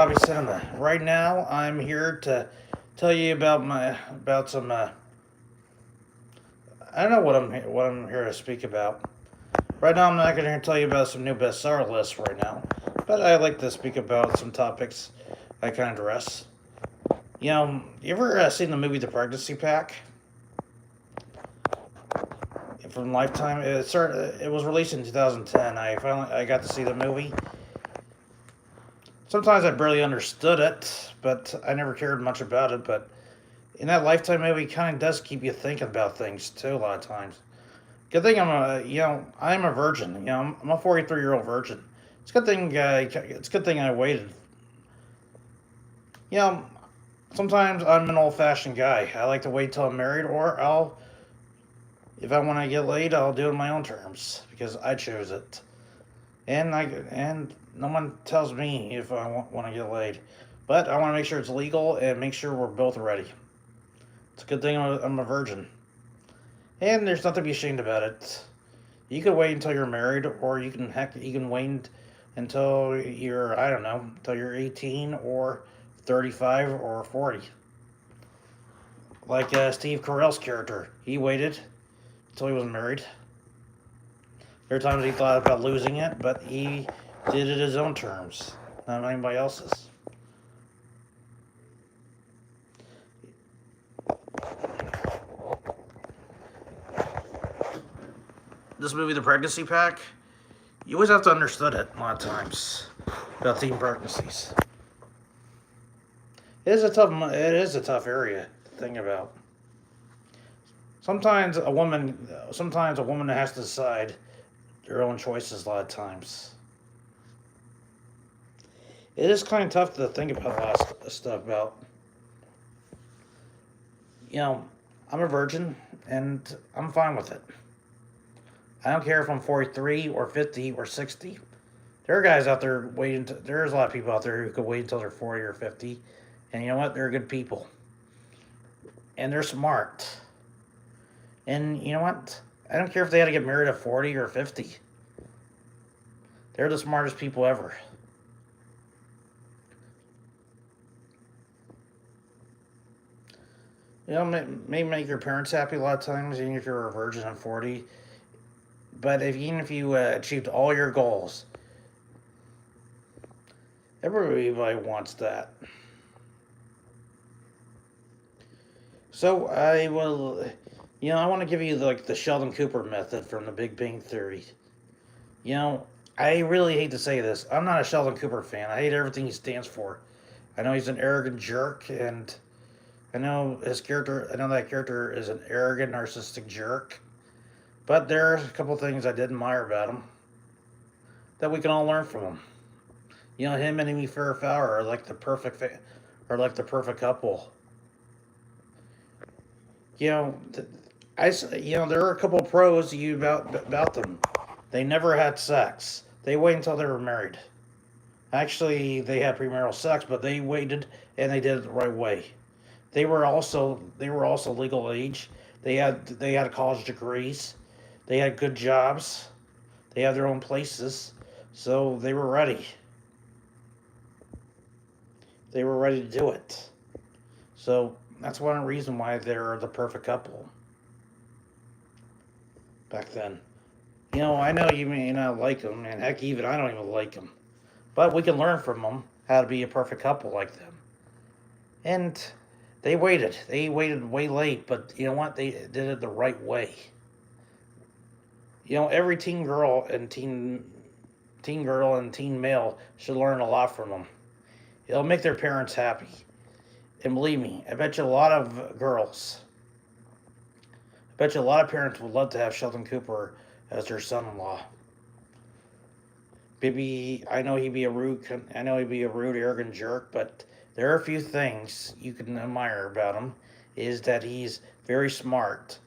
Hobby Cinema. Right now, I'm here to tell you about some. I don't know what I'm here to speak about. Right now, I'm not going to tell you about some new bestseller lists right now, but I like to speak about some topics I kind of address. You ever seen the movie The Pregnancy Pack from Lifetime? It was released in 2010. I got to see the movie. Sometimes I barely understood it, but I never cared much about it. But in that Lifetime movie, kind of does keep you thinking about things too. A lot of times. Good thing I'm a virgin. I'm a 43-year-old virgin. It's a good thing I waited. You know, sometimes I'm an old-fashioned guy. I like to wait till I'm married, or if I want to get laid, I'll do it on my own terms because I chose it. And no one tells me if I want to get laid, but I want to make sure it's legal and make sure we're both ready. It's a good thing I'm a virgin. And there's nothing to be ashamed about it. You can wait until you're married, or you can wait until you're I don't know until you're 18 or 35 or 40. Like Steve Carell's character, he waited until he was married. There are times he thought about losing it, but he did it his own terms, not anybody else's. This movie, The Pregnancy Pack, you always have to understand it a lot of times about teen pregnancies. It is a tough area to think about. Sometimes a woman has to decide their own choices. A lot of times, it is kind of tough to think about a lot of stuff about. You know, I'm a virgin and I'm fine with it. I don't care if I'm 43 or 50 or 60. There are guys out there waiting. There's a lot of people out there who could wait until they're 40 or 50, and you know what? They're good people, and they're smart. And you know what? I don't care if they had to get married at 40 or 50. They're the smartest people ever. May make your parents happy a lot of times, even if you're a virgin at 40. But even if you achieved all your goals, everybody wants that. So I want to give you like the Sheldon Cooper method from The Big Bang Theory. You know, I really hate to say this. I'm not a Sheldon Cooper fan. I hate everything he stands for. I know he's an arrogant jerk, and I know his character. I know that character is an arrogant, narcissistic jerk. But there are a couple things I did admire about him that we can all learn from him. Him and Amy Farrah are like the perfect couple. You know, there are a couple of pros about them. They never had sex. They waited until they were married. Actually, they had premarital sex, but they waited and they did it the right way. They were also legal age. They had college degrees. They had good jobs. They had their own places, so they were ready. They were ready to do it. So that's one reason why they're the perfect couple back then. I know you may not like them, and heck, even I don't even like them. But we can learn from them how to be a perfect couple like them. And they waited. They waited way late, but you know what? They did it the right way. Every teen girl and teen male should learn a lot from them. It'll make their parents happy. And believe me, I bet you a lot of parents would love to have Sheldon Cooper as their son-in-law. Maybe I know he'd be a rude, arrogant jerk, but there are a few things you can admire about him. Is that he's very smart.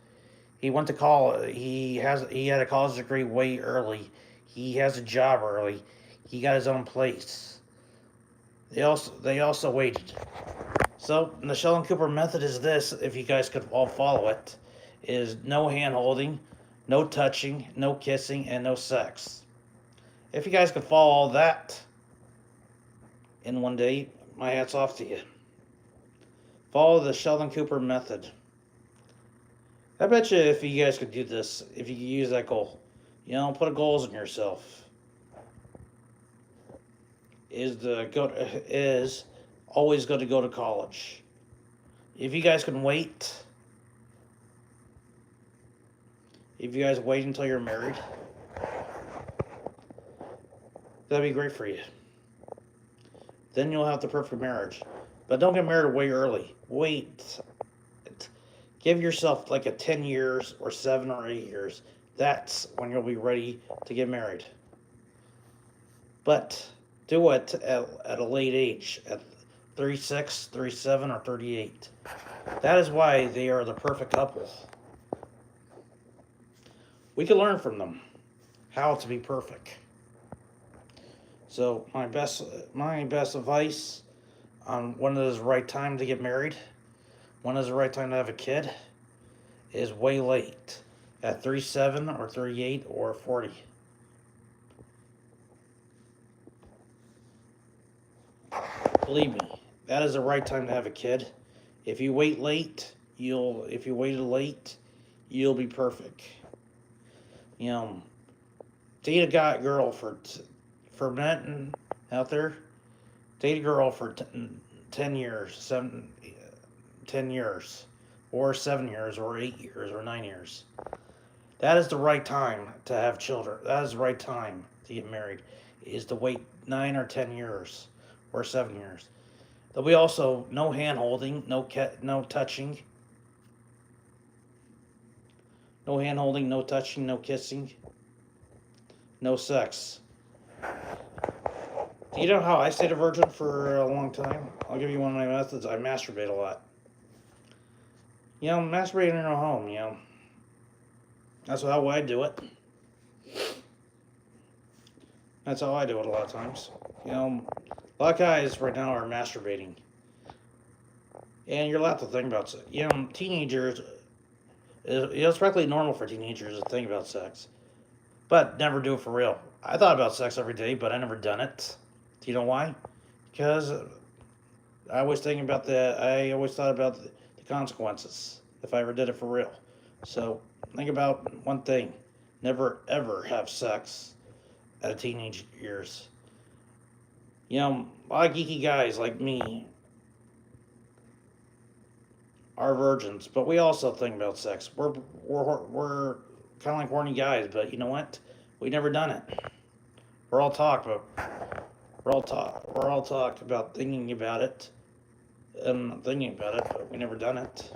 He went to college. He had a college degree way early. He has a job early. He got his own place. They also waited. So the Sheldon Cooper method is this: if you guys could all follow it, is no hand holding, no touching, no kissing, and no sex. If you guys could follow all that, in one day, my hat's off to you. Follow the Sheldon Cooper method. I bet you if you guys could do this, if you could use that goal, put goals on yourself. Is always going to go to college. If you guys can wait, if you guys wait until you're married, that'd be great for you. Then you'll have the perfect marriage. But don't get married way early. Wait. Give yourself like a 10 years or 7 or 8 years. That's when you'll be ready to get married. But do it at a late age, at 36, 37, or 38. That is why they are the perfect couple. We can learn from them how to be perfect. So my best advice on when is the right time to get married, when is the right time to have a kid, is way late, at 37 or 38 or 40. Believe me, that is the right time to have a kid. If you wait late, if you waited late, you'll be perfect. Date a girl for men out there. Date a girl for 10 years, 10 years, or 7 years, or 8 years, or 9 years. That is the right time to have children. That is the right time to get married, is to wait 9 or 10 years, or 7 years. There'll be also no hand holding, no touching. No hand holding, no touching, no kissing, no sex. Do you know how I stayed a virgin for a long time? I'll give you one of my methods. I masturbate a lot. Masturbate in your home, That's how I do it. That's how I do it a lot of times. A lot of guys right now are masturbating. And you're allowed to think about it. Teenagers, it's practically normal for teenagers to think about sex. But never do it for real. I thought about sex every day, but I never done it. Do you know why? Because I always thought about the consequences if I ever did it for real. So think about one thing: never ever have sex at a teenage years. A lot of geeky guys like me are virgins, but we also think about sex. We're kind of like horny guys, but you know what? We never done it. We're all talk about thinking about it, but we never done it.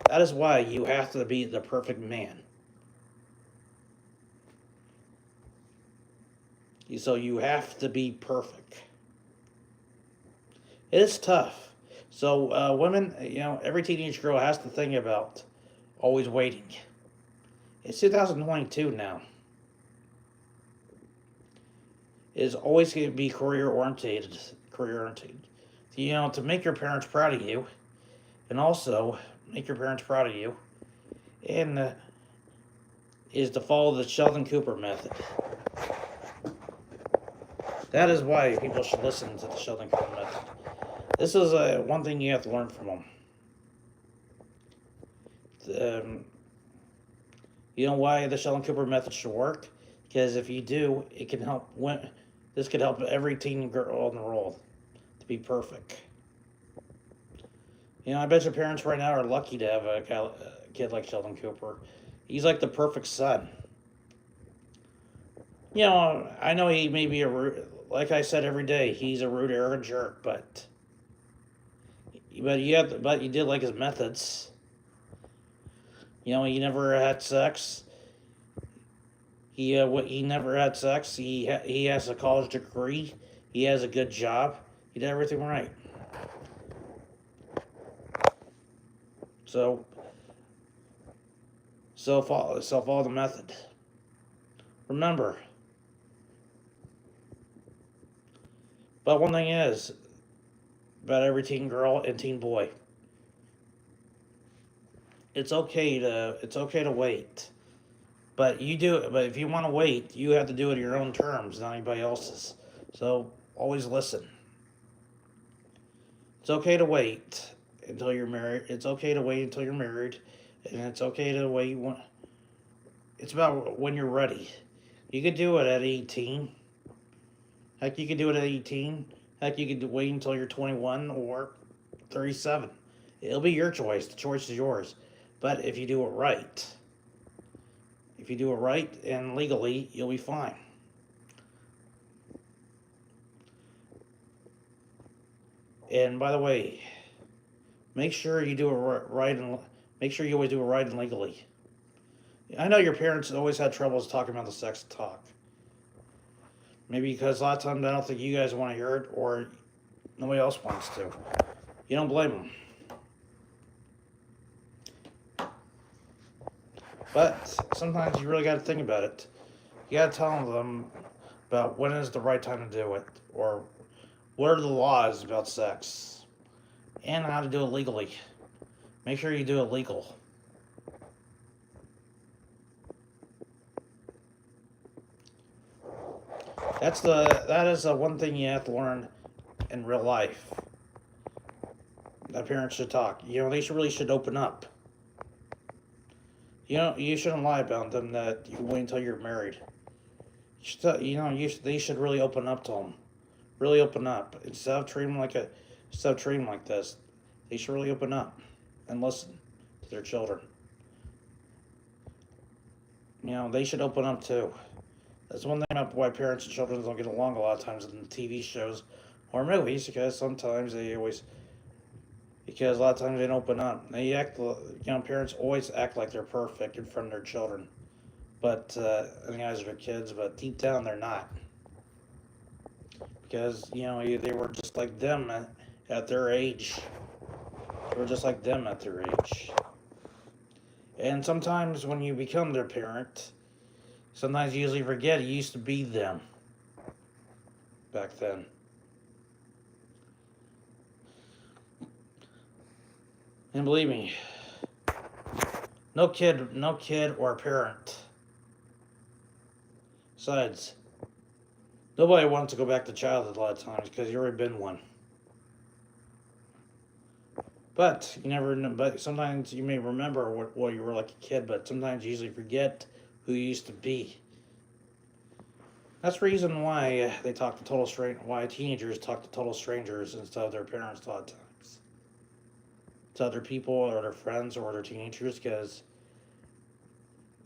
That is why you have to be the perfect man. So you have to be perfect. It is tough. So women, every teenage girl has to think about always waiting. It's 2022 now. It is always going to be career orientated. To make your parents proud of you, and also make your parents proud of you, and is to follow the Sheldon Cooper method. That is why people should listen to the Sheldon Cooper method. This is one thing you have to learn from them. You know why the Sheldon Cooper method should work? Because if you do, it can help. This could help every teen girl in the world to be perfect. I bet your parents right now are lucky to have a kid like Sheldon Cooper. He's like the perfect son. I know he may be like I said every day, he's a rude, arrogant jerk, but you did like his methods. He never had sex. He never had sex. He has a college degree. He has a good job. He did everything right. So follow the method. Remember. But one thing is about every teen girl and teen boy. It's okay to wait. But if you want to wait, you have to do it at your own terms, not anybody else's. So always listen. It's okay to wait until you're married. It's okay to wait until you're married, and it's okay to wait when. It's about when you're ready. You could do it at 18. Heck, you could do it at 18. Heck, you could wait until you're 21 or 37. It'll be your choice. The choice is yours. But if you do it right and legally, you'll be fine. And by the way, make sure you do it right and make sure you always do it right and legally. I know your parents always had troubles talking about the sex talk. Maybe because a lot of times I don't think you guys want to hear it or nobody else wants to. You don't blame them. But sometimes you really got to think about it. You got to tell them about when is the right time to do it, or what are the laws about sex, and how to do it legally. Make sure you do it legal. That is the one thing you have to learn in real life. That parents should talk. They should open up. You shouldn't lie about them that you wait until you're married. They should really open up to them. Really open up instead of treating them like this. They should really open up and listen to their children. They should open up too. That's one thing about why parents and children don't get along a lot of times in TV shows or movies, because a lot of times they don't open up. Parents always act like they're perfect in front of their children, but and the eyes of their kids, but deep down they're not, because they were just like them at their age. They were just like them at their age, and sometimes when you become their parent, sometimes you usually forget you used to be them back then. And believe me, no kid or parent. Besides, nobody wants to go back to childhood a lot of times because you've already been one. But you never know. But sometimes you may remember what you were like a kid, but sometimes you usually forget who you used to be. That's the reason why why teenagers talk to total strangers instead of their parents a lot of times. To other people or their friends or their teenagers, because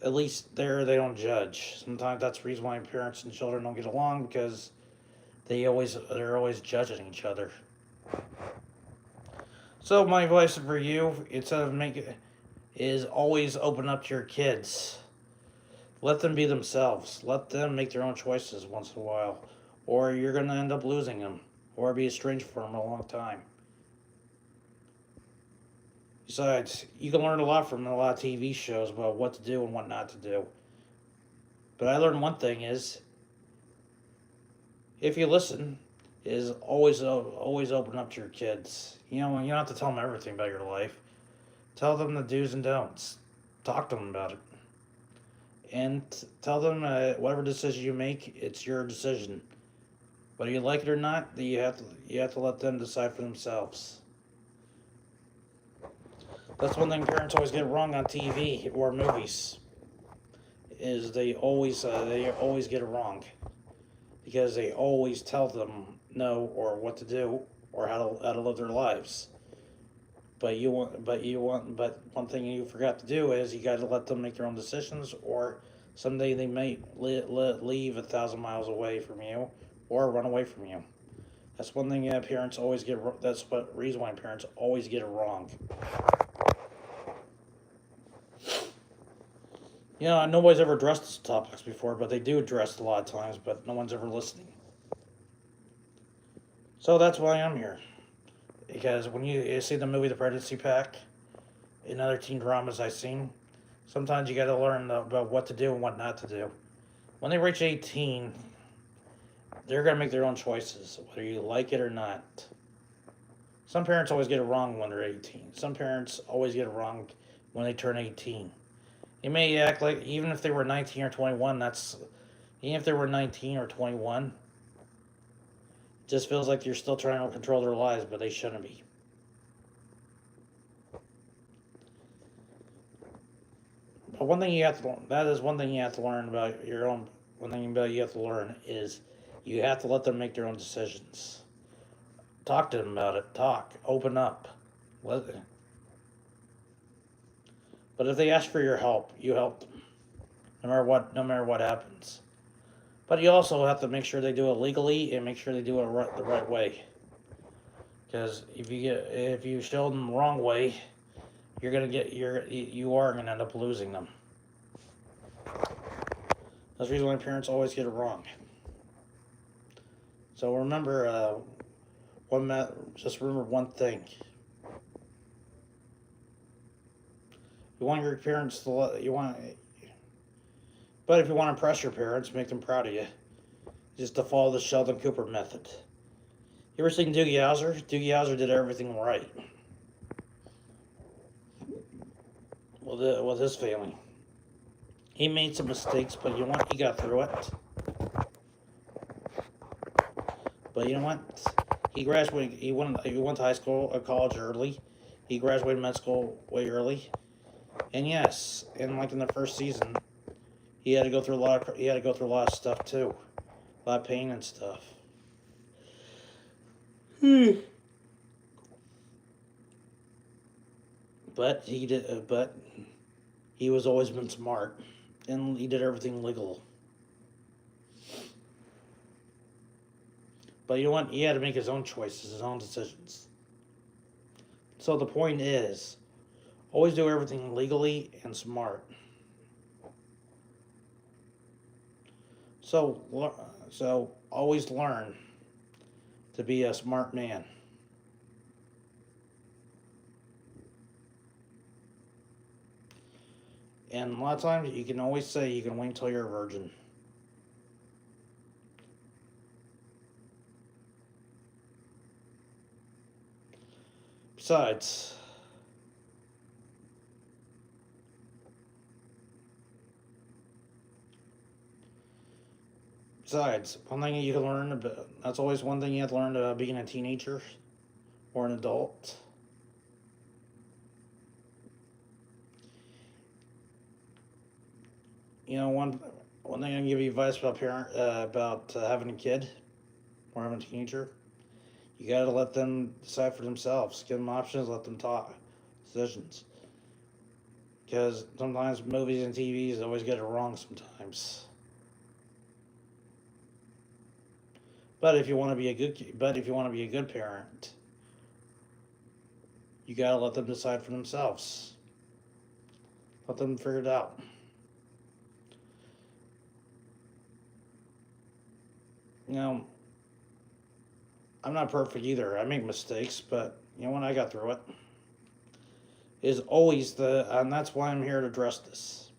at least there they don't judge. Sometimes that's the reason why parents and children don't get along, because they're always judging each other. So my advice for you, instead of making, is always open up to your kids. Let them be themselves. Let them make their own choices once in a while, or you're gonna end up losing them, or be estranged from them a long time. Besides, you can learn a lot from a lot of TV shows about what to do and what not to do. But I learned one thing is, if you listen, is always open up to your kids. You don't have to tell them everything about your life. Tell them the do's and don'ts. Talk to them about it, and tell them whatever decision you make, it's your decision. Whether you like it or not, you have to let them decide for themselves. That's one thing parents always get wrong on TV or movies. Is they always get it wrong, because they always tell them no or what to do or how to live their lives. But one thing you forgot to do is you got to let them make their own decisions, or someday they may leave 1,000 miles away from you or run away from you. That's one thing parents always get. That's what reason why parents always get it wrong. Nobody's ever addressed these topics before, but they do address it a lot of times, but no one's ever listening. So that's why I'm here. Because when you see the movie The Pregnancy Pack and other teen dramas I've seen, sometimes you got to learn about what to do and what not to do. When they reach 18, they're going to make their own choices, whether you like it or not. Some parents always get it wrong when they're 18. Some parents always get it wrong when they turn 18. You may act like, even if they were 19 or 21, even if they were 19 or 21, Just feels like you're still trying to control their lives, but they shouldn't be. But one thing you have to that is one thing you have to learn about your own. One thing about you have to learn is you have to let them make their own decisions. Talk to them about it. Talk. Open up. Let, but if they ask for your help, you help them, no matter what. No matter what happens. But you also have to make sure they do it legally and make sure they do it the right way. Because if you show them the wrong way, you are gonna end up losing them. That's the reason why parents always get it wrong. So remember, just remember one thing. You want your parents to but if you want to impress your parents, make them proud of you. Just to follow the Sheldon Cooper method. You ever seen Doogie Howser? Doogie Howser did everything right with his family. He made some mistakes, but you know what? He got through it. But you know what? He graduated. He went to high school, college early. He graduated med school way early. And yes, and like in the first season, he had to go through a lot of stuff too, a lot of pain and stuff. But he did. But he was always been smart, and he did everything legal. But you know what? He had to make his own choices, his own decisions. So the point is, always do everything legally and smart. So always learn to be a smart man. And a lot of times you can always say you can wait until you're a virgin. Besides, one thing you can learn about, that's always one thing you have to learn about being a teenager or an adult. You know, one thing I can give you advice about having a kid or having a teenager. You gotta let them decide for themselves. Give them options. Let them talk decisions. Because sometimes movies and TVs always get it wrong sometimes. But if you want to be a good parent, you gotta let them decide for themselves. Let them figure it out. You know, I'm not perfect either. I make mistakes, but you know when I got through it. Is always and that's why I'm here to address this.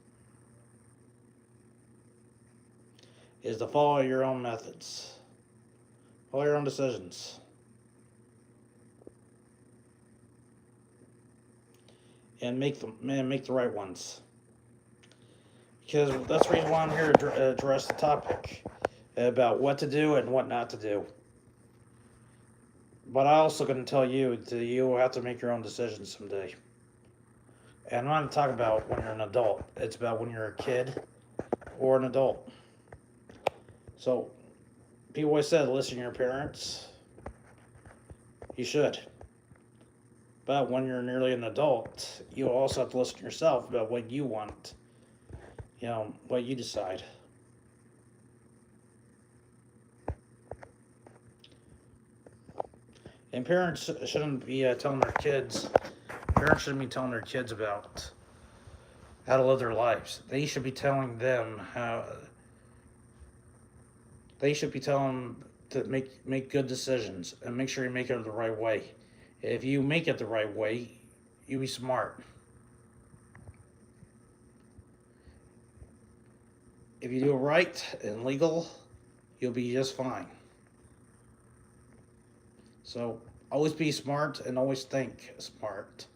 Is to follow your own methods. Follow your own decisions. And make the right ones. Because that's the reason why I'm here to address the topic about what to do and what not to do. But I also going to tell you that you will have to make your own decisions someday. And I'm not talking about when you're an adult. It's about when you're a kid or an adult. So, people always said, listen to your parents. You should. But when you're nearly an adult, you also have to listen to yourself about what you want. You know, what you decide. And parents shouldn't be telling their kids. Parents shouldn't be telling their kids about how to live their lives. They should be telling them how. They should be telling them to make good decisions and make sure you make it the right way. If you make it the right way, you be smart. If you do it right and legal, you'll be just fine. So always be smart and always think smart.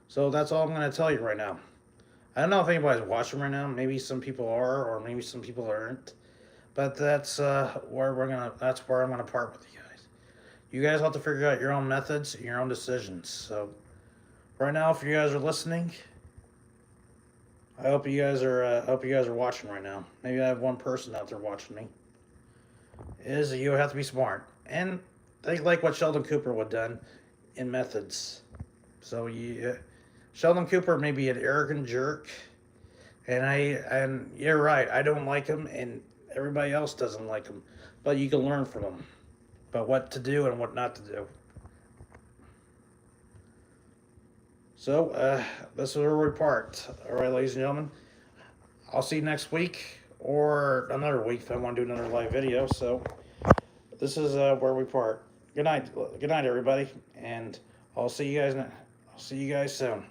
So that's all I'm going to tell you right now. I don't know if anybody's watching right now. Maybe some people are, or maybe some people aren't. But that's where we're gonna. That's where I'm gonna part with you guys. You guys have to figure out your own methods, your own decisions. So right now, if you guys are listening, I hope you guys are. Hope you guys are watching right now. Maybe I have one person out there watching me. Is you have to be smart and think like what Sheldon Cooper would have done in methods. So Sheldon Cooper may be an arrogant jerk, and you're right. I don't like him, and everybody else doesn't like him. But you can learn from him about what to do and what not to do. So this is where we part. All right, ladies and gentlemen. I'll see you next week or another week if I want to do another live video. So this is where we part. Good night. Good night, everybody, and I'll see you guys. I'll see you guys soon.